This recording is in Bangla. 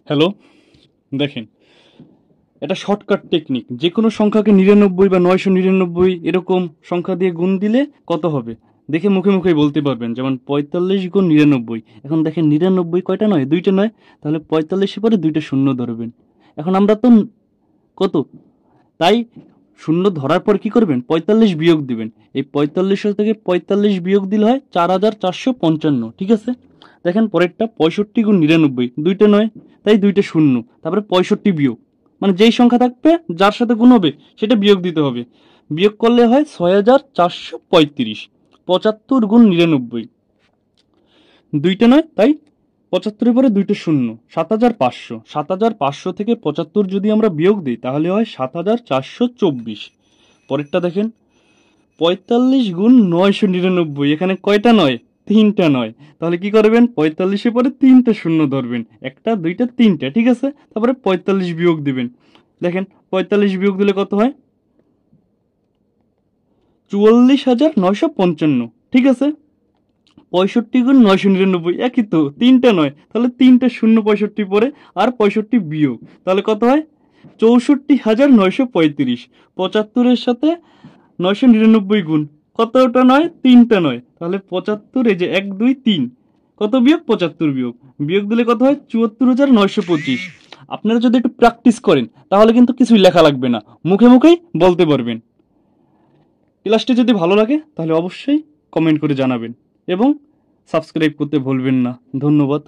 হ্যালো, দেখেন, এটা শর্টকাট টেকনিক। যে কোনো সংখ্যাকে 99 বা 999 এরকম সংখ্যা দিয়ে গুণ দিলে কত হবে দেখে মুখে মুখেই বলতে পারবেন। যেমন 45 গুণ 99। এখন দেখেন 99 কয়টা নয়? দুইটা নয়। তাহলে 45-এর পরে দুইটা শূন্য ধরবেন। এখন আমরা তো কত, তাই শূন্য ধরার পর কি করবেন? 45 বিয়োগ দিবেন। এই 45 থেকে 45 বিয়োগ দিলে হয় 4455। ঠিক আছে, দেখেন পরেরটা 65 গুণ 99, দুইটা নয়, তাই দুইটা শূন্য, তারপরে 65 বিয়োগ, মানে যেই সংখ্যা থাকবে যার সাথে গুণ হবে সেটা বিয়োগ দিতে হবে। বিয়োগ করলে হয় 6435। 75 গুণ 99, দুইটা নয়, তাই 75-এর পরে দুইটা শূন্য, 7500। 7500 থেকে 75 যদি আমরা বিয়োগ দিই তাহলে হয় 7424। পরেরটা দেখেন, 45 গুণ 999, এখানে কয়টা নয়? তিনটা নয়। তাহলে কি করবেন? 45-এর পরে তিনটা শূন্য ধরবেন, একটা দুইটা তিনটা। ঠিক আছে, তারপরে 45 বিয়োগ দিবেন। দেখেন 45 বিয়োগ দিলে কত হয়? 44,955। ঠিক আছে, 65 গুণ 999, একই তো, তিনটা নয়, তাহলে তিনটা শূন্য 65 পরে, আর 65 বিয়োগ, তাহলে কত হয়? 64,935। 75-এর সাথে 999 গুণ, কতটা নয়? তিনটা নয়, তাহলে 75, এই যে 1 2 3, কত বিয়োগ? 75 বিয়োগ। বিয়োগ দিলে কত হয়? 74,925। আপনারা যদি একটু প্র্যাকটিস করেন তাহলে কিন্তু কিছুই লেখা লাগবে না, মুখে মুখেই বলতে পারবেন। ক্লাসটি যদি ভালো লাগে তাহলে অবশ্যই কমেন্ট করে জানাবেন এবং সাবস্ক্রাইব করতে ভুলবেন না। ধন্যবাদ।